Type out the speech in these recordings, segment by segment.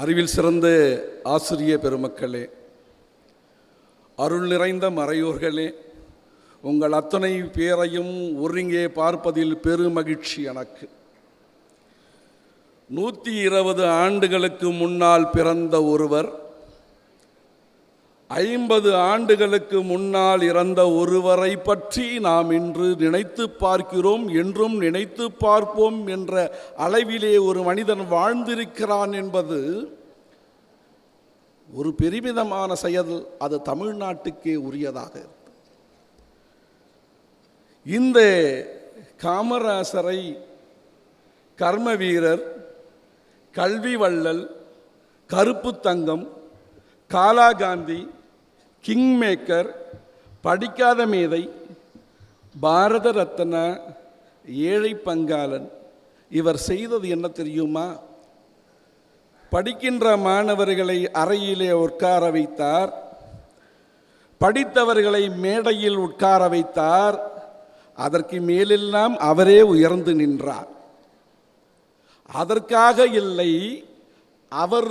அறிவில் சிறந்த ஆசிரிய பெருமக்களே, அருள் நிறைந்த மறையோர்களே, உங்கள் அத்தனை பேரையும் ஒருங்கே பார்ப்பதில் பெருமகிழ்ச்சி எனக்கு. 120 ஆண்டுகளுக்கு முன்னால் பிறந்த ஒருவர், 50 ஆண்டுகளுக்கு முன்னால் இறந்த ஒருவரை பற்றி நாம் இன்று நினைத்து பார்க்கிறோம், என்றும் நினைத்து பார்ப்போம் என்ற அளவிலே ஒரு மனிதன் வாழ்ந்திருக்கிறான் என்பது ஒரு பெருமிதமான செயல். அது தமிழ்நாட்டுக்கே உரியதாக. இந்த காமராசரை கர்ம வீரர், கல்வி வள்ளல், கருப்பு தங்கம், காலாகாந்தி, கிங் மேக்கர், படிக்காத மேதை, பாரத ரத்னா, ஏழை பங்காளன், இவர் செய்தது என்ன தெரியுமா? படிக்கின்ற மாணவர்களை அறையிலே உட்கார வைத்தார், படித்தவர்களை மேடையில் உட்கார வைத்தார், அதற்கு மேலெல்லாம் அவரே உயர்ந்து நின்றார். அதற்காக இல்லை, அவர்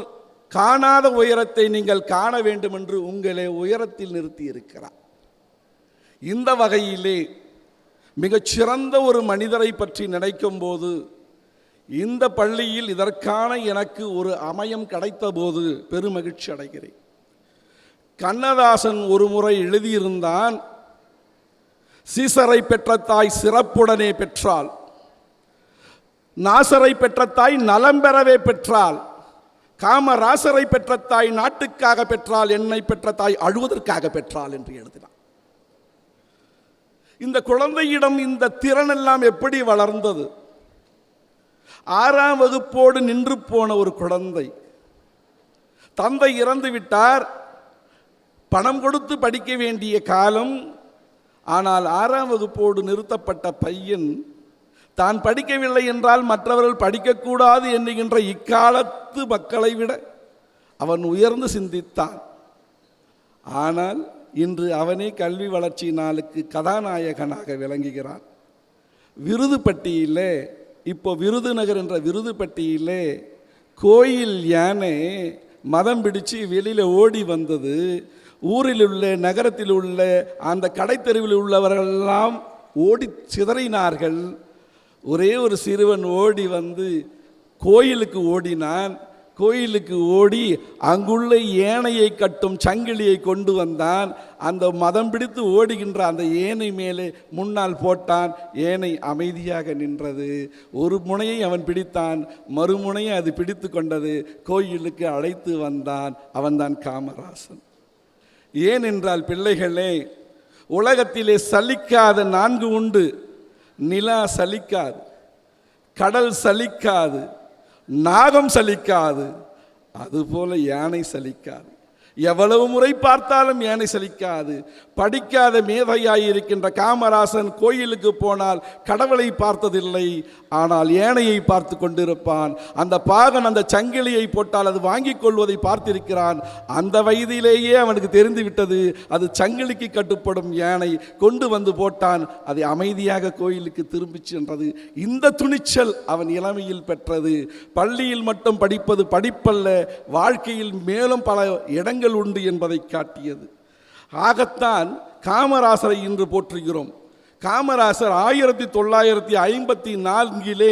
காணாத உயரத்தை நீங்கள் காண வேண்டும் என்று உங்களை உயரத்தில் நிறுத்தி இருக்கிறார். இந்த வகையிலே மிகச்சிறந்த ஒரு மனிதரை பற்றி நினைக்கும் போது, இந்த பள்ளியில் இதற்கான எனக்கு ஒரு அமையம் கிடைத்த போது பெருமகிழ்ச்சி அடைகிறேன். கண்ணதாசன் ஒரு முறை எழுதியிருந்தான், சீசரை பெற்ற தாய் சிறப்புடனே பெற்றாள், நாசரை பெற்ற தாய் நலம் பெறவே பெற்றாள், காமராசரை பெற்ற தாய் நாட்டுக்காக பெற்றாள், என்னை பெற்ற தாய் அழுவதற்காக பெற்றாள் என்று எழுதினார். இந்த குழந்தையிடம் இந்த திறனெல்லாம் எப்படி வளர்ந்தது? 6ஆம் வகுப்போடு நின்று போன ஒரு குழந்தை, தந்தை இறந்து விட்டார், பணம் கொடுத்து படிக்க வேண்டிய காலம். ஆனால் 6ஆம் வகுப்போடு நிறுத்தப்பட்ட பையன் தான் படிக்கவில்லை என்றால் மற்றவர்கள் படிக்கக்கூடாது என்கின்ற இக்காலத்து மக்களை விட அவன் உயர்ந்து சிந்தித்தான். ஆனால் இன்று அவனே கல்வி வளர்ச்சி நாளுக்கு கதாநாயகனாக விளங்குகிறான். விருதுப்பட்டியிலே, இப்போ விருதுநகர் என்ற விருதுப்பட்டியிலே கோயில் யானை மதம் பிடிச்சு வெளியில் ஓடி வந்தது. ஊரில் உள்ள, நகரத்தில் உள்ள, அந்த கடைத்தெருவில் உள்ளவர்களெல்லாம் ஓடி சிதறினார்கள். ஒரே ஒரு சிறுவன் ஓடி வந்து கோயிலுக்கு ஓடினான். கோயிலுக்கு ஓடி அங்குள்ள ஏனையை கட்டும் சங்கிலியை கொண்டு வந்தான். அந்த மதம் பிடித்து ஓடுகின்ற அந்த ஏனை மேலே முன்னால் போட்டான். ஏனை அமைதியாக நின்றது. ஒரு முனையை அவன் பிடித்தான், மறுமுனையை அது பிடித்து கொண்டது. கோயிலுக்கு அழைத்து வந்தான். அவன்தான் காமராசன். ஏனென்றால் பிள்ளைகளே, உலகத்திலே சலிக்காத 4 உண்டு. நிலா சலிக்காது, கடல் சலிக்காது, நாகம் சலிக்காது, அதுபோல யானை சலிக்காது. எவ்வளவு முறை பார்த்தாலும் யானை சலிக்காது. படிக்காத மேதையாய் இருக்கின்ற காமராசன் கோயிலுக்கு போனால் கடவுளை பார்த்ததில்லை, ஆனால் யானையை பார்த்து கொண்டிருப்பான். அந்த பாகன் அந்த சங்கிலியை போட்டால் அது வாங்கி கொள்வதை பார்த்திருக்கிறான். அந்த வயதிலேயே அவனுக்கு தெரிந்து விட்டது அது சங்கிலிக்கு கட்டுப்படும் யானை. கொண்டு வந்து போட்டான், அதை அமைதியாக கோயிலுக்கு திரும்பி சென்றது. இந்த துணிச்சல் அவன் இளமையில் பெற்றது. பள்ளியில் மட்டும் படிப்பது படிப்பல்ல, வாழ்க்கையில் மேலும் பல இடங்கள் உண்டு என்பதை காட்டியது. ஆகத்தான் காமராசரை இன்று போற்றுகிறோம். காமராசர் 1954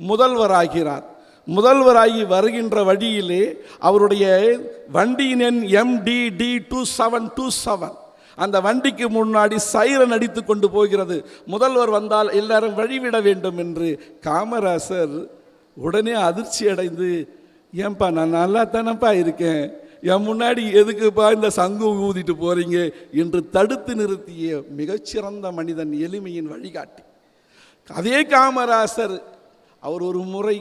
முதல்வராகிறார். முதல்வராகி வருகின்ற வழியிலே அவருடைய வண்டியின் எண் MDD 2727. அந்த வண்டிக்கு முன்னாடி சைரன் அடித்து கொண்டு போகிறது. முதல்வர் வந்தால் எல்லாரும் வழிவிட வேண்டும் என்று. காமராசர் உடனே அதிர்ச்சி அடைந்து, ஏன்பா நான் நல்லா தானப்பா இருக்கேன், என் முன்னாடி எதுக்குப்பா இந்த சங்கு ஊதிட்டு போறீங்க என்று தடுத்து நிறுத்திய மிகச்சிறந்த மனிதன், எளிமையின் வழிகாட்டி. அதே காமராசர் அவர் ஒரு முறை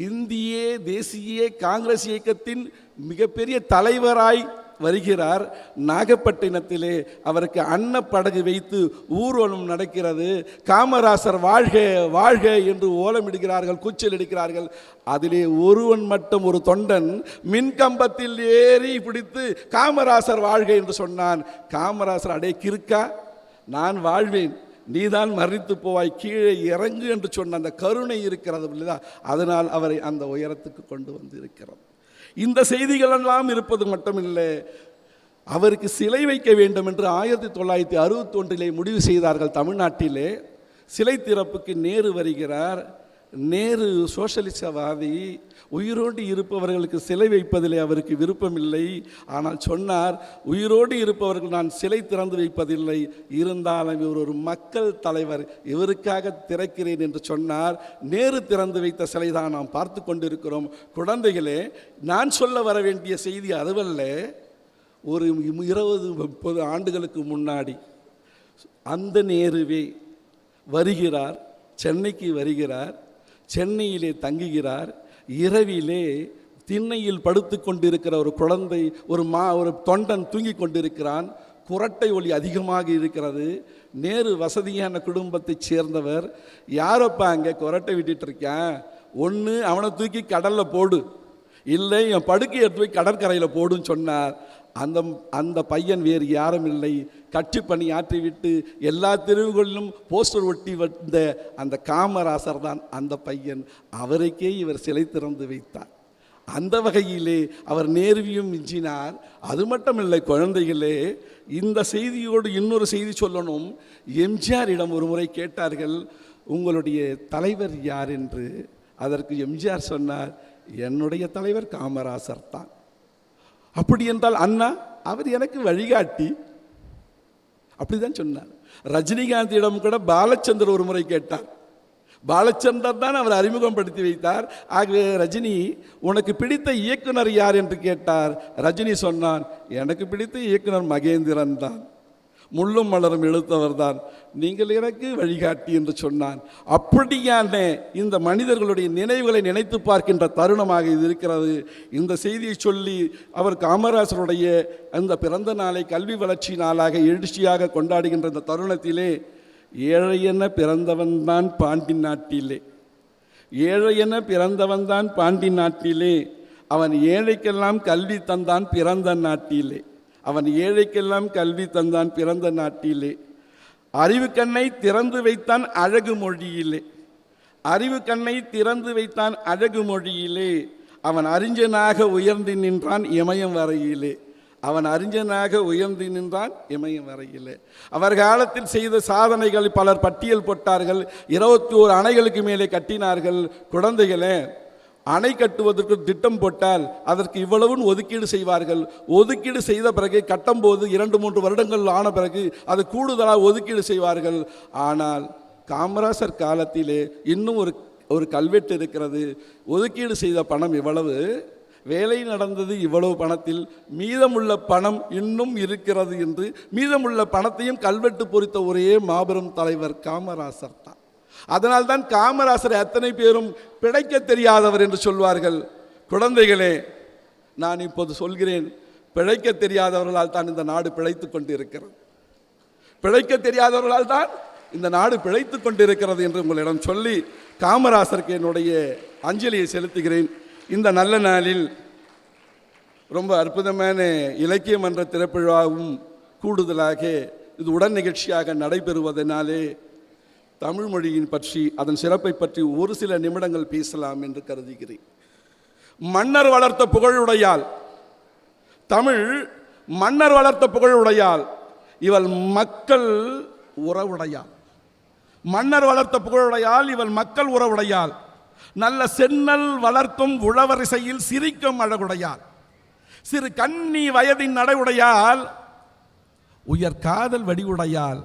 இந்திய தேசிய காங்கிரஸ் இயக்கத்தின் மிகப்பெரிய தலைவராய் வருகிறார். நாகப்பட்டினத்திலே அவருக்கு அன்னப்படகு வைத்து ஊர்வலம் நடக்கிறது. காமராசர் வாழ்க வாழ்க என்று ஓலமிடுகிறார்கள், கூச்சல் எடுக்கிறார்கள். அதிலே ஒருவன் மட்டும், ஒரு தொண்டன் மின்கம்பத்தில் ஏறி பிடித்து காமராசர் வாழ்க என்று சொன்னான். காமராசர், அடே கிறுக்கா, நான் வாழ்வேன், நீதான் மறித்து போவாய், கீழே இறங்கு என்று சொன்ன அந்த கருணை இருக்கிறது இல்லையா, அதனால் அவரை அந்த உயரத்துக்கு கொண்டு வந்து இருக்கிறோம். இந்த செய்திகளெல்லாம் இருப்பது மட்டுமில்லை, அவருக்கு சிலை வைக்க வேண்டும் என்று 1961 முடிவு செய்தார்கள். தமிழ்நாட்டிலே சிலை திறப்புக்கு நேரு வருகிறார். நேரு சோஷலிசவாதி, உயிரோடு இருப்பவர்களுக்கு சிலை வைப்பதிலே அவருக்கு விருப்பமில்லை. ஆனால் சொன்னார், உயிரோடு இருப்பவர்கள் நான் சிலை திறந்து வைப்பதில்லை, இருந்தாலும் இவர் ஒரு மக்கள் தலைவர், இவருக்காக திறக்கிறேன் என்று சொன்னார். நேரு திறந்து வைத்த சிலை தான் நாம் பார்த்து கொண்டிருக்கிறோம். குழந்தைகளே, நான் சொல்ல வர வேண்டிய செய்தி அதுவல்ல. ஒரு 20-30 ஆண்டுகளுக்கு முன்னாடி அந்த நேருவே வருகிறார், சென்னைக்கு வருகிறார், சென்னையிலே தங்குகிறார். இரவிலே திண்ணையில் படுத்து கொண்டிருக்கிற ஒரு குழந்தை, ஒரு தொண்டன் தூங்கி கொண்டிருக்கிறான். குரட்டை ஒலி அதிகமாக இருக்கிறது. நேரு வசதியான குடும்பத்தைச் சேர்ந்தவர். யாரப்பா அங்கே குரட்டை விட்டுட்டு இருக்கேன், ஒன்று அவனை தூக்கி கடலில் போடு, இல்லை என் படுக்கை எடுத்து போய் கடற்கரையில் போடுன்னு சொன்னார். அந்த பையன் வேறு யாரும் இல்லை, கட்சி பணி ஆற்றிவிட்டு எல்லா தெருவுகளிலும் போஸ்டர் ஒட்டி வந்த அந்த காமராசர் தான் அந்த பையன். அவருக்கே இவர் சிலை திறந்து வைத்தார். அந்த வகையிலே அவர் நேருவையும் மிஞ்சினார். அது மட்டுமில்லை குழந்தைகளே, இந்த செய்தியோடு இன்னொரு செய்தி சொல்லணும். எம்ஜிஆரிடம் ஒரு முறை கேட்டார்கள், உங்களுடைய தலைவர் யார் என்று. அதற்கு எம்ஜிஆர் சொன்னார், என்னுடைய தலைவர் காமராசர் தான். அப்படி என்றால் அண்ணா அவர் எனக்கு வழிகாட்டி, அப்படிதான் சொன்னார். ரஜினிகாந்தியிடம் கூட பாலச்சந்தர் ஒரு முறை கேட்டார். பாலச்சந்தர் தான் அவர் அறிமுகப்படுத்தி வைத்தார். ஆகவே ரஜினி, உனக்கு பிடித்த இயக்குனர் யார் என்று கேட்டார். ரஜினி சொன்னான், எனக்கு பிடித்த இயக்குனர் மகேந்திரன் தான், முள்ளும் மலரும் எழுத்தவர் தான், நீங்கள் எனக்கு வழிகாட்டி என்று சொன்னான். அப்படியான இந்த மனிதர்களுடைய நினைவுகளை நினைத்து பார்க்கின்ற தருணமாக இது இருக்கிறது. இந்த செய்தியை சொல்லி அவர் காமராசருடைய அந்த பிறந்த நாளை கல்வி வளர்ச்சி நாளாக எழுச்சியாக கொண்டாடுகின்ற இந்த தருணத்திலே, ஏழையென பிறந்தவன் தான் பாண்டி நாட்டிலே, ஏழையென பிறந்தவன் தான் பாண்டி நாட்டிலே, அவன் ஏழைக்கெல்லாம் கல்வி தந்தான் பிறந்த நாட்டிலே, அவன் ஏழைக்கெல்லாம் கல்வி தந்தான் பிறந்த நாட்டிலே, அறிவு கண்ணை திறந்து வைத்தான் அழகு மொழியிலே, அறிவு கண்ணை திறந்து வைத்தான் அழகு மொழியிலே, அவன் அறிஞனாக உயர்ந்து நின்றான் இமயம் வரையிலே, அவன் அறிஞனாக உயர்ந்து நின்றான் இமயம் வரையிலே. அவர் காலத்தில் செய்த சாதனைகள் பலர் பட்டியல் போட்டார்கள். 21 அணைகளுக்கு மேலே கட்டினார்கள். குழந்தைகளே, அணை கட்டுவதற்கு திட்டம் போட்டால் அதற்கு இவ்வளவுன்னு ஒதுக்கீடு செய்வார்கள். ஒதுக்கீடு செய்த பிறகு கட்டும்போது 2-3 வருடங்கள் ஆன பிறகு அது கூடுதலாக ஒதுக்கீடு செய்வார்கள். ஆனால் காமராசர் காலத்திலே இன்னும் ஒரு கல்வெட்டு இருக்கிறது. ஒதுக்கீடு செய்த பணம் இவ்வளவு, வேலை நடந்தது இவ்வளவு பணத்தில், மீதமுள்ள பணம் இன்னும் இருக்கிறது என்று மீதமுள்ள பணத்தையும் கல்வெட்டு பொறித்த ஒரே மாபெரும் தலைவர் காமராசர் தான். அதனால்தான் காமராசரை அத்தனை பேரும் பிழைக்க தெரியாதவர் என்று சொல்வார்கள். குழந்தைகளே, நான் இப்போது சொல்கிறேன், பிழைக்க தெரியாதவர்களால் தான் இந்த நாடு பிழைத்து கொண்டிருக்கிறது, பிழைக்க தெரியாதவர்களால் தான் இந்த நாடு பிழைத்து கொண்டிருக்கிறது என்று உங்களிடம் சொல்லி காமராசருக்கு என்னுடைய அஞ்சலியை செலுத்துகிறேன். இந்த நல்ல நாளில் ரொம்ப அற்புதமான இலக்கிய மன்ற திறப்பிழாவும் கூடுதலாக இது உடன் நிகழ்ச்சியாக நடைபெறுவதனாலே தமிழ் மொழியின் பற்றி, அதன் சிறப்பை பற்றி ஒரு சில நிமிடங்கள் பேசலாம் என்று கருதுகிறேன். மன்னர் வளர்த்த புகழுடையால், தமிழ் மன்னர் வளர்த்த புகழுடையால், இவள் மக்கள் உறவுடையால். மன்னர் வளர்த்த புகழுடையால், இவள் மக்கள் உறவுடையால். நல்ல சென்னல் வளர்க்கும் உழவரிசையில் சிரிக்கும் அழகுடையால். சிறு கன்னி வயதின் நடையுடையால், உயர் காதல் வடிவுடையால்.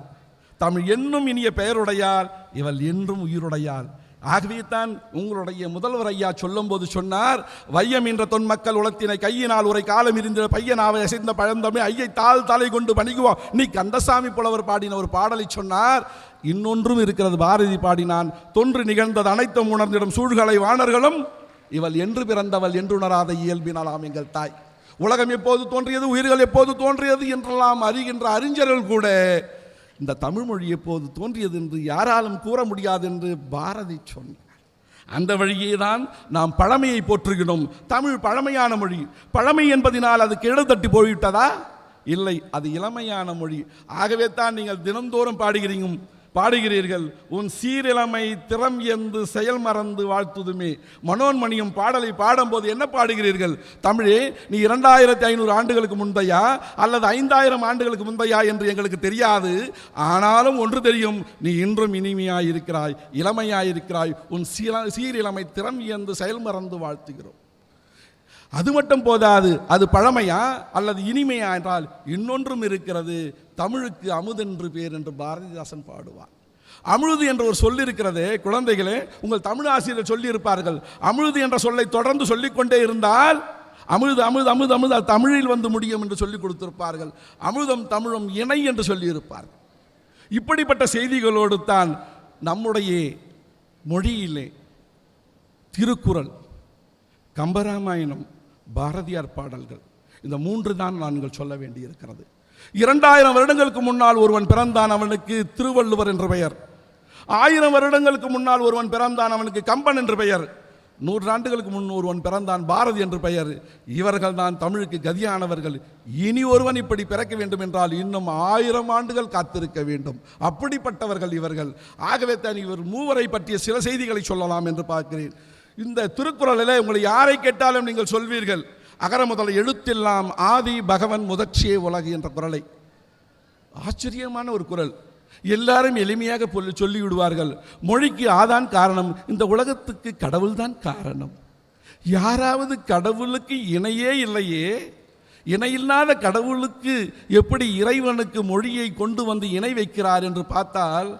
தமிழ் என்னும் இனிய பெயருடையால், இவள் என்றும் உயிருடையால். ஆகவே தான் உங்களுடைய முதல்வர் ஐயா சொல்லும் போது சொன்னார், வையம் என்ற தொன்மக்கள் உலத்தினை கையினால் உரை காலம் இருந்த பையனாவை அசைந்த பழந்தமே ஐயை தாள் தலை கொண்டு பணிகுவோம். நீ கந்தசாமி புலவர் பாடின ஒரு பாடலை சொன்னார். இன்னொன்றும் இருக்கிறது, பாரதி பாடினான், தொன்று நிகழ்ந்தது அனைத்தும் உணர்ந்திடும் சூழ்களை வாணர்களும் இவள் என்று பிறந்தவள் என்றுணராத இயல்பினாலாம் எங்கள் தாய். உலகம் எப்போது தோன்றியது, உயிர்கள் எப்போது தோன்றியது என்றெல்லாம் அறிகின்ற அறிஞர்கள் கூட இந்த தமிழ் மொழி எப்போது தோன்றியது என்று யாராலும் கூற முடியாது என்று பாரதி சொன்னார். அந்த வழியே தான் நாம் பழமையை போற்றுகிறோம். தமிழ் பழமையான மொழி. பழமை என்பதனால் அது கெடுதட்டி போய்விட்டதா? இல்லை, அது இளமையான மொழி. ஆகவே தான் நீங்கள் தினந்தோறும் பாடுகிறீங்க, பாடுகிறீர்கள். உன் சீரிழமை திறம் என்று செயல் மறந்து வாழ்த்துதுமே. மனோன்மணியும் பாடலை பாடும்போது என்ன பாடுகிறீர்கள்? தமிழே, நீ 2500 ஆண்டுகளுக்கு முந்தையா அல்லது 5000 ஆண்டுகளுக்கு முந்தையா என்று எங்களுக்கு தெரியாது. ஆனாலும் ஒன்று தெரியும், நீ இன்றும் இனிமையாய் இருக்கிறாய், இளமையாய் இருக்கிறாய். உன் சீரிழமை திறம் என்று செயல் மறந்து வாழ்த்துகிறோம். அது மட்டும் போதாது, அது பழமையா அல்லது இனிமையா என்றால் இன்னொன்றும் இருக்கிறது. தமிழுக்கு அமுதென்று பேர் என்று பாரதிதாசன் பாடுவார். அமுது என்ற ஒரு சொல் இருக்கிறது. குழந்தைகளே, உங்கள் தமிழ் ஆசிரியர் சொல்லி இருப்பார்கள், அமுது என்ற சொல்லை தொடர்ந்து சொல்லிக்கொண்டே இருந்தால் அமுது அமுது அமுது அமுது தமிழில் வந்து முடியும் என்று சொல்லிக் கொடுத்திருப்பார்கள். அமுதம் தமிழும் இணை என்று சொல்லியிருப்பார்கள். இப்படிப்பட்ட செய்திகளோடு தான் நம்முடைய மொழியிலே திருக்குறள், கம்பராமாயணம், பாரதியார் பாடல்கள், இந்த 3 தான் நாங்கள் சொல்ல வேண்டியிருக்கிறது. 2000 வருடங்களுக்கு முன்னால் ஒருவன் பிறந்தான், அவனுக்கு திருவள்ளுவர் என்று பெயர். 1000 வருடங்களுக்கு முன்னால் ஒருவன் பிறந்தான், அவனுக்கு கம்பன் என்று பெயர். 100 ஆண்டுகளுக்கு முன் ஒருவன் பிறந்தான், பாரதி என்று பெயர். இவர்கள் தான் தமிழுக்கு கதியானவர்கள். இனி ஒருவன் இப்படி பிறக்க வேண்டும் என்றால் இன்னும் 1000 ஆண்டுகள் காத்திருக்க வேண்டும். அப்படிப்பட்டவர்கள் இவர்கள். ஆகவே தான் இவர் மூவரை பற்றிய சில செய்திகளை சொல்லலாம் என்று பார்க்கிறேன். இந்த திருக்குறளில் உங்களை யாரை கேட்டாலும் நீங்கள் சொல்வீர்கள், அகர முதல எழுத்தெல்லாம் ஆதி பகவன் முதற்சியே உலகு என்ற குறளை. ஆச்சரியமான ஒரு குறள். எல்லாரும் எளிமையாக சொல்லி விடுவார்கள், மொழிக்கு ஆதான் காரணம், இந்த உலகத்துக்கு கடவுள் தான் காரணம். யாராவது கடவுளுக்கு இணையே இல்லையே, இணையில்லாத கடவுளுக்கு எப்படி இறைவனுக்கு மொழியை கொண்டு வந்து இணை வைக்கிறார் என்று பார்த்தால்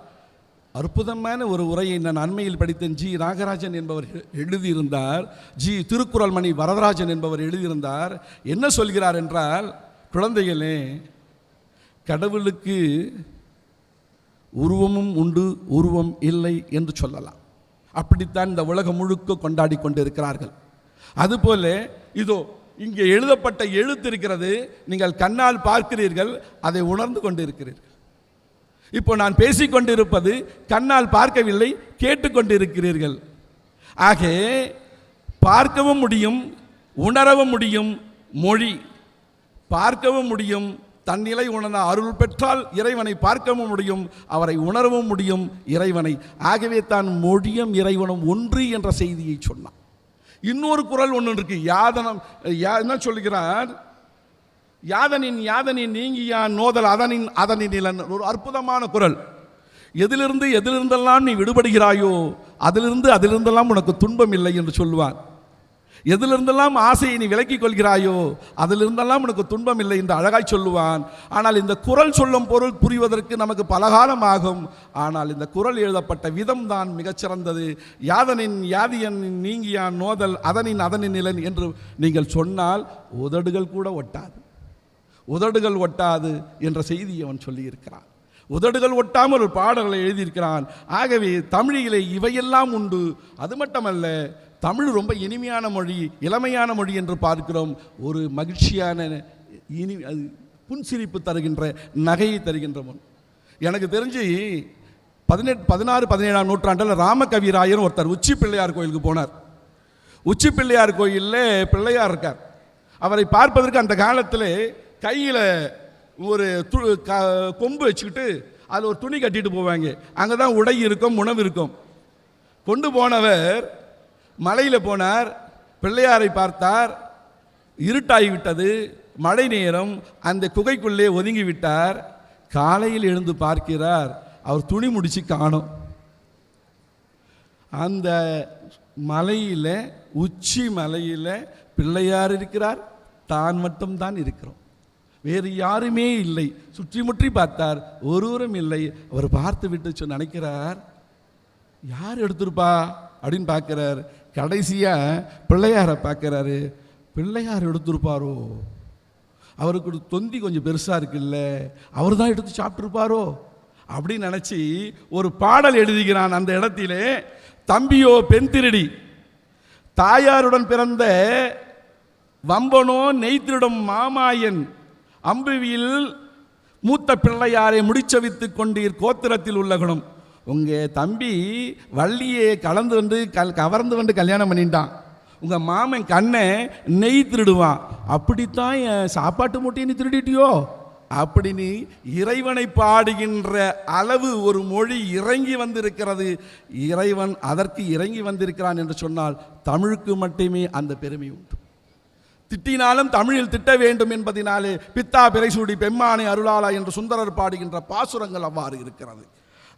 அற்புதமான ஒரு உரையை நான் அண்மையில் படித்தேன். ஜி நாகராஜன் என்பவர் எழுதியிருந்தார். திருக்குறள் மணி வரதராஜன் என்பவர் எழுதியிருந்தார். என்ன சொல்கிறார் என்றால், குழந்தைகளே, கடவுளுக்கு உருவமும் உண்டு, உருவம் இல்லை என்று சொல்லலாம். அப்படித்தான் இந்த உலகம் முழுக்க கொண்டாடி கொண்டிருக்கிறார்கள். அதுபோல இதோ இங்கே எழுதப்பட்ட எழுத்து இருக்கிறது, நீங்கள் கண்ணால் பார்க்கிறீர்கள், அதை உணர்ந்து கொண்டிருக்கிறீர்கள். இப்போ நான் பேசிக்கொண்டிருப்பது கண்ணால் பார்க்கவில்லை, கேட்டுக்கொண்டிருக்கிறீர்கள். ஆக பார்க்கவும் முடியும், உணரவும் முடியும். மொழி பார்க்கவும் முடியும், தன்னிலை உணர்ந்த அருள் பெற்றால் இறைவனை பார்க்கவும் முடியும், அவரை உணரவும் முடியும் இறைவனை. ஆகவே தான் மொழியும் இறைவனும் ஒன்று என்ற செய்தியை சொன்னான். இன்னொரு குறள் ஒன்று இருக்கு, யாதனம். என்ன சொல்கிறார்? யாதனின் யாதனின் நீங்கியான் நோதல் அதனின் அதனின் நிலன். ஒரு அற்புதமான குறள். எதிலிருந்தெல்லாம் நீ விடுபடுகிறாயோ அதிலிருந்தெல்லாம் உனக்கு துன்பம் இல்லை என்று சொல்லுவான். எதிலிருந்தெல்லாம் ஆசையை நீ விலக்கிக் கொள்கிறாயோ அதிலிருந்தெல்லாம் உனக்கு துன்பம் இல்லை என்று அழகாய் சொல்லுவான். ஆனால் இந்த குறள் சொல்லும் பொருள் புரிவதற்கு நமக்கு பலகாலம் ஆகும். ஆனால் இந்த குறள் எழுதப்பட்ட விதம் தான் மிகச்சிறந்தது. யாதனின் யாதியன் நீங்கியான் நோதல் அதனின் அதனின் நிலன் என்று நீங்கள் சொன்னால் உதடுகள் கூட ஒட்டாது, உதடுகள் ஒட்டாது என்ற செய்தியை அவன் சொல்லியிருக்கிறான். உதடுகள் ஒட்டாமல் ஒரு பாடல்களை எழுதியிருக்கிறான். ஆகவே தமிழிலே இவையெல்லாம் உண்டு. அது மட்டுமல்ல, தமிழ் ரொம்ப இனிமையான மொழி, இளமையான மொழி என்று பார்க்கிறோம். ஒரு மகிழ்ச்சியான புன்சிரிப்பு தருகின்ற, நகையை தருகின்ற மொழி. எனக்கு தெரிஞ்சு 16-17ஆம் நூற்றாண்டில் ராமகவிராயர் ஒருத்தர் உச்சி பிள்ளையார் கோயிலுக்கு போனார். உச்சி பிள்ளையார் கோயிலில் பிள்ளையார் இருக்கார். அவரை பார்ப்பதற்கு அந்த காலத்தில் கையில் ஒரு கொம்பு வச்சுக்கிட்டு அதில் ஒரு துணி கட்டிட்டு போவாங்க. அங்கே தான் உடை இருக்கும், உணவு இருக்கும். கொண்டு போனவர் மலையில் போனார், பிள்ளையாரை பார்த்தார். இருட்டாகிவிட்டது, மழை நேரம். அந்த குகைக்குள்ளே ஒதுங்கி விட்டார். காலையில் எழுந்து பார்க்கிறார், அவர் துணி முடிச்சு காணோம். அந்த மலையில், உச்சி மலையில் பிள்ளையார் இருக்கிறார், தான் மட்டும்தான் இருக்கிறோம், வேறு யாருமே இல்லை. சுற்றி முற்றி பார்த்தார், ஒருவரும் இல்லை. அவர் பார்த்து விட்டு நினைக்கிறார், யார் எடுத்திருப்பா அப்படின்னு பார்க்கிறார். கடைசியாக பிள்ளையாரை பார்க்குறாரு. பிள்ளையார் எடுத்திருப்பாரோ, அவருக்கு தொந்தி கொஞ்சம் பெருசாக இருக்குல்ல, அவர் தான் எடுத்து சாப்பிட்ருப்பாரோ அப்படின்னு நினச்சி ஒரு பாடல் எழுதுகிறான். அந்த இடத்திலே, தம்பியோ பெண் திருடி, தாயாருடன் பிறந்த வம்பனோ நெய்த்திருடும் மாமாயன், அம்புவியில் மூத்த பிள்ளையாரை முடிச்சவித்து கொண்டீர் கோத்திரத்தில் உள்ள குணம். உங்கள் தம்பி வள்ளியை கவர்ந்து வந்து கல்யாணம் பண்ணிட்டான். உங்கள் மாமன் கண்ணை நெய் திருடுவான். அப்படித்தான் என் சாப்பாட்டு மூட்டையை நீ திருடிட்டியோ அப்படின்னு இறைவனை பாடுகின்ற அளவு ஒரு மொழி இறங்கி வந்திருக்கிறது. இறைவன் அதற்கு இறங்கி வந்திருக்கிறான் என்று சொன்னால் தமிழுக்கு மட்டுமே அந்த பெருமை உண்டு. திட்டினாலும் தமிழில் திட்ட வேண்டும் என்பதினாலே பித்தா பிறைசூடி பெம்மானை அருளாளா என்று சுந்தரர் பாடுகின்ற பாசுரங்கள் அவ்வாறு இருக்கிறது.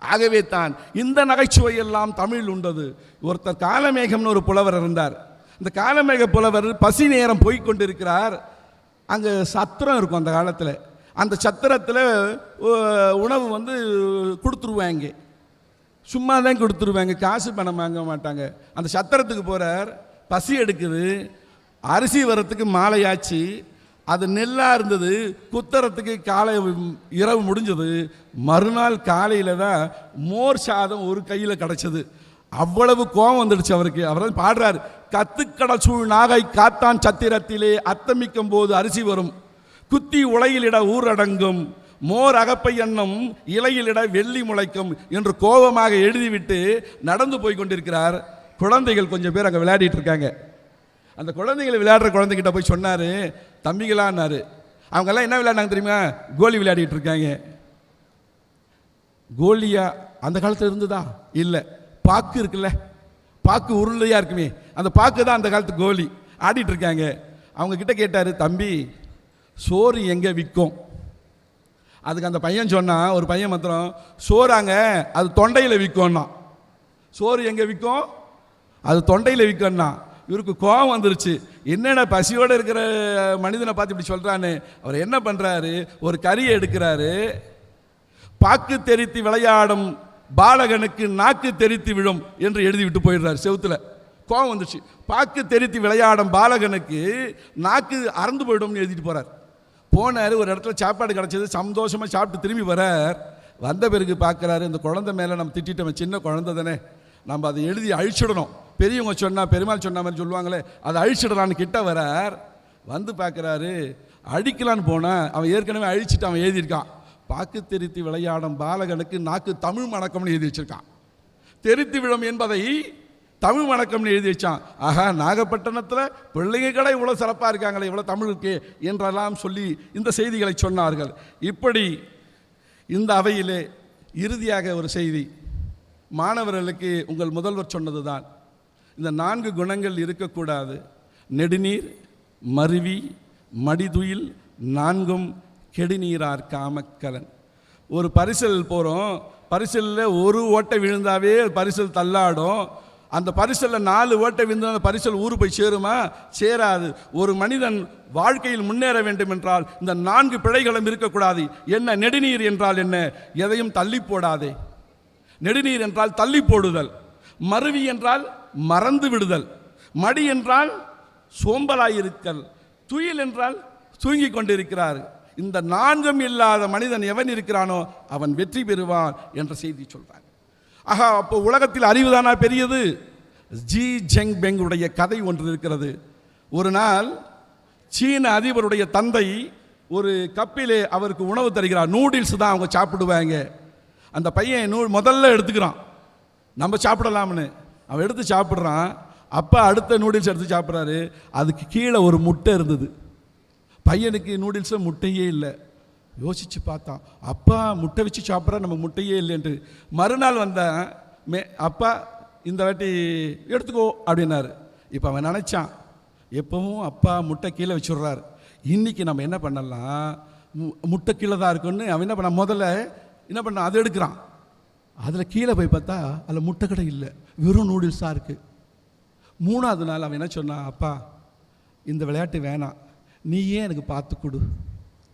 ஆகவே தான் இந்த நகைச்சுவை எல்லாம் தமிழில் உண்டது. ஒருத்தர் காலமேகம்னு ஒரு புலவர் இருந்தார். இந்த காலமேக புலவர் பசி நேரம் போய்கொண்டிருக்கிறார். அங்கே சத்திரம் இருக்கும். அந்த காலத்தில் அந்த சத்திரத்தில் உணவு கொடுத்துருவாங்க. சும்மா தான் கொடுத்துருவாங்க, காசு பணம் வாங்க மாட்டாங்க. அந்த சத்திரத்துக்கு போகிறார், பசி எடுக்குது, அரிசி வரத்துக்கு மாலையாச்சு, அது நெல்லாக இருந்தது, குத்துறத்துக்கு காலை இரவு முடிஞ்சது. மறுநாள் காலையில் தான் மோர் சாதம் ஒரு கையில் கிடச்சிது. அவ்வளவு கோபம் வந்துடுச்சு அவருக்கு. அவர் பாடுறார், கத்துக்கட சூழ் நாகை காத்தான் சத்திரத்திலே அத்தமிக்கும் போது அரிசி வரும், குத்தி உலையிலிட ஊரடங்கும், மோர் அகப்பை எண்ணம் இலையிலிட வெள்ளி முளைக்கும் என்று கோபமாக எழுதிவிட்டு நடந்து போய் கொண்டிருக்கிறார். குழந்தைகள் கொஞ்சம் பேர் அங்கே விளையாடிட்டு இருக்காங்க. அந்த குழந்தைகளை விளையாடுற குழந்தைகிட்ட போய் சொன்னார், தம்பிகளான்னாரு. அவங்கெல்லாம் என்ன விளையாடினாங்க தெரியுமா? கோலி விளையாடிட்டு இருக்காங்க. கோலியா அந்த காலத்தில் இருந்துதா? இல்லை, பாக்கு இருக்குல்ல, பாக்கு உருளையா இருக்குமே, அந்த பாக்கு தான் அந்த காலத்து கோலி. ஆடிட்டு இருக்காங்க. அவங்க கிட்ட கேட்டார், தம்பி சோறு எங்கே விற்கும்? அதுக்கு அந்த பையன் சொன்னான், ஒரு பையன் மாத்திரம், சோறாங்க அது தொண்டையில் விற்கும்னா. சோறு எங்கே விற்கும்? அது தொண்டையில் விற்கும்னா. இவருக்கு கோபம் வந்துருச்சு. என்னடா பசியோடு இருக்கிற மனிதனை பார்த்து இப்படி சொல்கிறான்னு. அவர் என்ன பண்ணுறாரு, ஒரு கறியை எடுக்கிறாரு, பாக்கு தெரித்து விளையாடும் பாலகனுக்கு நாக்கு தெரித்து விழும் என்று எழுதி விட்டு போயிடுறாரு செவுத்துல. கோபம் வந்துச்சு. பாக்கு தெரித்து விளையாடும் பாலகனுக்கு நாக்கு அறந்து போயிடும்னு எழுதிட்டு போகிறார். போனார், ஒரு இடத்துல சாப்பாடு கிடச்சது, சந்தோஷமாக சாப்பிட்டு திரும்பி வரார். வந்த பிறகு பார்க்குறாரு, இந்த குழந்தை மேலே நம்ம திட்டிட்டோம், சின்ன குழந்தை தானே, நம்ம அதை எழுதி அழிச்சிடணும். பெரியவங்க சொன்னால், பெருமாள் சொன்ன மாதிரி சொல்லுவாங்களே, அதை அழிச்சிடலான்னு கிட்ட வரார். வந்து பார்க்குறாரு, அழிக்கலான்னு போனால் அவன் ஏற்கனவே அழிச்சிட்டு அவன் எழுதியிருக்கான், பாக்கு தெரித்து விளையாடும் பாலகனுக்கு நாக்கு தமிழ் மணக்கம்னு எழுதி வச்சிருக்கான். தெரித்து விழும் என்பதை தமிழ் வணக்கம்னு எழுதி வச்சான். ஆஹா, நாகப்பட்டினத்தில் பிள்ளைங்க கடை இவ்வளோ சிறப்பாக இருக்காங்களே, இவ்வளோ தமிழ் இருக்கே என்றெல்லாம் சொல்லி இந்த செய்திகளை சொன்னார்கள். இப்படி இந்த அவையிலே இறுதியாக ஒரு செய்தி, மாணவர்களுக்கு உங்கள் முதல்வர் சொன்னது தான், இந்த 4 குணங்கள் இருக்கக்கூடாது. நெடுநீர், மருவி, மடிதுயில், 4ம் கெடுநீரார் காமக்கலன். ஒரு பரிசல் போகிறோம், பரிசலில் ஒரு ஓட்டை விழுந்தாவே பரிசல் தள்ளாடும். அந்த பரிசலில் 4 ஓட்டை விழுந்தால் அந்த பரிசல் ஊரு போய் சேருமா? சேராது. ஒரு மனிதன் வாழ்க்கையில் முன்னேற வேண்டும் என்றால் இந்த 4 பிழைகளும் இருக்கக்கூடாது. என்ன நெடுநீர் என்றால் என்ன? எதையும் தள்ளி போடாதே. நெடுநீர் என்றால் தள்ளி போடுதல், மருவி என்றால் மறந்து விடுதல், மடி என்றால் சோம்பலாயிருத்தல், துயில் என்றால் தூங்கி கொண்டிருக்கிறார். இந்த 4ம் இல்லாத மனிதன் எவன் இருக்கிறானோ அவன் வெற்றி பெறுவான் என்ற செய்தி சொல்றாங்க. ஆஹா, அப்போ உலகத்தில் அறிவுதானா பெரியது? ஜி ஜெங் பெங்குடைய கதை ஒன்று இருக்கிறது. ஒரு நாள் சீன அதிபருடைய தந்தை ஒரு கப்பிலே அவருக்கு உணவு தருகிறார். நூடில்ஸ் தான் அவங்க சாப்பிடுவாங்க. அந்த பையன் முதல்ல எடுத்துக்கிறான், நம்ம சாப்பிடலாம்னு. அவன் எடுத்து சாப்பிட்றான். அப்பா அடுத்த நூடில்ஸ் எடுத்து சாப்பிட்றாரு. அதுக்கு கீழே ஒரு முட்டை இருந்தது. பையனுக்கு நூடில்ஸில் முட்டையே இல்லை. யோசித்து பார்த்தான், அப்பா முட்டை வச்சு சாப்பிட்றா, நம்ம முட்டையே இல்லைன்ட்டு. மறுநாள் வந்தேன், அப்பா இந்த வாட்டி எடுத்துக்கோ அப்படின்னாரு. இப்போ அவன் நினச்சான், எப்பவும் அப்பா முட்டை கீழே வச்சுடுறாரு, இன்றைக்கி நம்ம என்ன பண்ணலாம், முட்டை கீழே தான் இருக்குன்னு அவன் என்ன பண்ண, முதல்ல என்ன பண்ணான், அதை எடுக்கிறான். அதில் கீழே போய் பார்த்தா அதில் முட்டை கடை இல்லை, வெறும் நூடுல்ஸாக இருக்குது. 3வது நாள் அவன் என்ன சொன்னான், அப்பா இந்த விளையாட்டு வேணாம், நீயே எனக்கு பார்த்து கொடு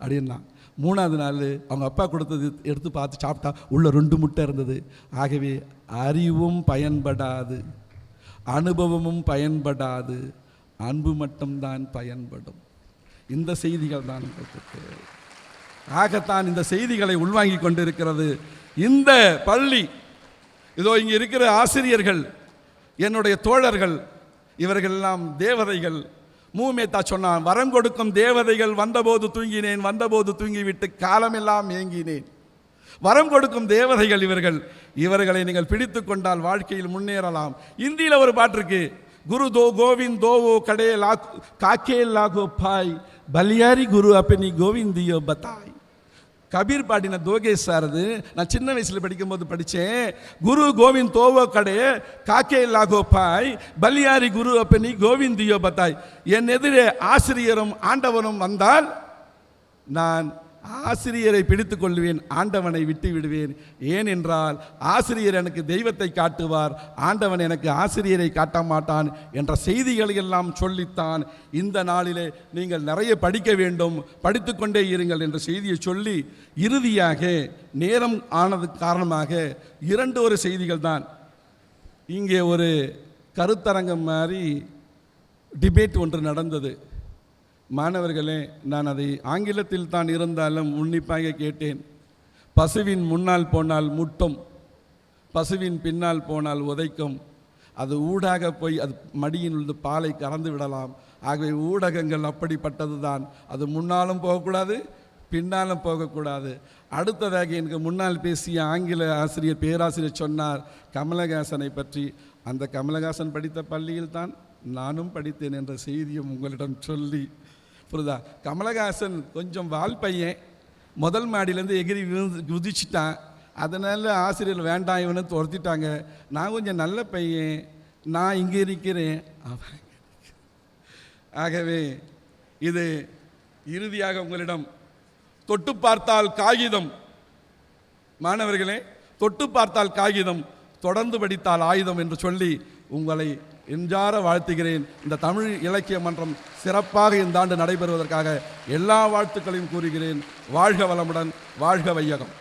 அப்படின்னா. 3வது நாள் அவங்க அப்பா கொடுத்தது எடுத்து பார்த்து சாப்பிட்டா உள்ள 2 முட்டை இருந்தது. ஆகவே அறிவும் பயன்படாது, அனுபவமும் பயன்படாது, அன்பு மட்டும்தான் பயன்படும். இந்த செய்திகள் தான் ஆகத்தான் இந்த செய்திகளை உள்வாங்கி கொண்டிருக்கிறது இந்த பள்ளி. இதோ இங்கே இருக்கிற ஆசிரியர்கள், என்னுடைய தோழர்கள், இவர்கள் எல்லாம் தேவதைகள். மூமேத்தா சொன்னான், வரம் கொடுக்கும் தேவதைகள் வந்தபோது தூங்கினேன், வந்தபோது தூங்கிவிட்டு காலமெல்லாம் ஏங்கினேன். வரம் கொடுக்கும் தேவதைகள் இவர்கள். இவர்களை நீங்கள் பிடித்து கொண்டால் வாழ்க்கையில் முன்னேறலாம். இந்தியில் ஒரு பாட்டு இருக்கு, குரு தோ கோவிந்த் தோவோ கடே லாக் காக்கே லாகோ பாய் பலியாரி குரு அப்பனி கோவிந்தியோ பத்தாய். கபீர் பாடின தோகேஷ் சார் அது. நான் சின்ன வயசில் படிக்கும்போது படித்தேன். குரு கோவிந்த் தோவோ கடே காக்கே லாகோ பாய் பல்யாரி குரு அப்பனி கோவிந்தியோ பத்தாய். என் எதிரே ஆசிரியரும் ஆண்டவனும் வந்தால் நான் ஆசிரியரை பிடித்துக் கொள்வேன், ஆண்டவனை விட்டு விடுவேன். ஏனென்றால் ஆசிரியர் எனக்கு தெய்வத்தை காட்டுவார், ஆண்டவன் எனக்கு ஆசிரியரை காட்ட மாட்டான் என்ற செய்திகளை எல்லாம் சொல்லித்தான் இந்த நாளிலே நீங்கள் நிறைய படிக்க வேண்டும், படித்துக்கொண்டே இருங்கள் என்ற செய்தியை சொல்லி இறுதியாக நேரம் ஆனது காரணமாக ஒரு செய்திகள் தான். இங்கே ஒரு கருத்தரங்கம் மாதிரி டிபேட் ஒன்று நடந்தது. மாணவர்களே, நான் அதை ஆங்கிலத்தில் தான் இருந்தாலும் உன்னிப்பாக கேட்டேன். பசுவின் முன்னால் போனால் முட்டும், பசுவின் பின்னால் போனால் உதைக்கும். அது ஊடாக போய் அது மடியில் உள்ள பாலை கறந்து விடலாம். ஆகவே ஊடகங்கள் அப்படிப்பட்டது தான். அது முன்னாலும் போகக்கூடாது, பின்னாலும் போகக்கூடாது. அடுத்ததாக எனக்கு முன்னால் பேசிய ஆங்கில ஆசிரியர் பேராசிரியர் சொன்னார் கமலஹாசனை பற்றி. அந்த கமலஹாசன் படித்த பள்ளியில் தான் நானும் படித்தேன் என்ற செய்தியும் உங்களிடம் சொல்லி, புரியுதா? கமலஹாசன் கொஞ்சம் வால் பையன், முதல் மாடியிலேருந்து எகிரி குதிச்சிட்டான். அதனால் ஆசிரியர் வேண்டாம் இவனு துரத்திட்டாங்க. நான் கொஞ்சம் நல்ல பையன், நான் இங்கே இருக்கிறேன். ஆகவே இது இறுதியாக உங்களிடம் தொட்டு பார்த்தால் காகிதம், மாணவர்களே, தொட்டு பார்த்தால் காகிதம், தொடர்ந்து படித்தால் ஆயுதம் என்று சொல்லி உங்களை நெஞ்சார வாழ்த்துகிறேன். இந்த தமிழ் இலக்கிய மன்றம் சிறப்பாக இந்த ஆண்டு நடைபெறுவதற்காக எல்லா வாழ்த்துக்களையும் கூறுகிறேன். வாழ்க வளமுடன், வாழ்க வையகம்.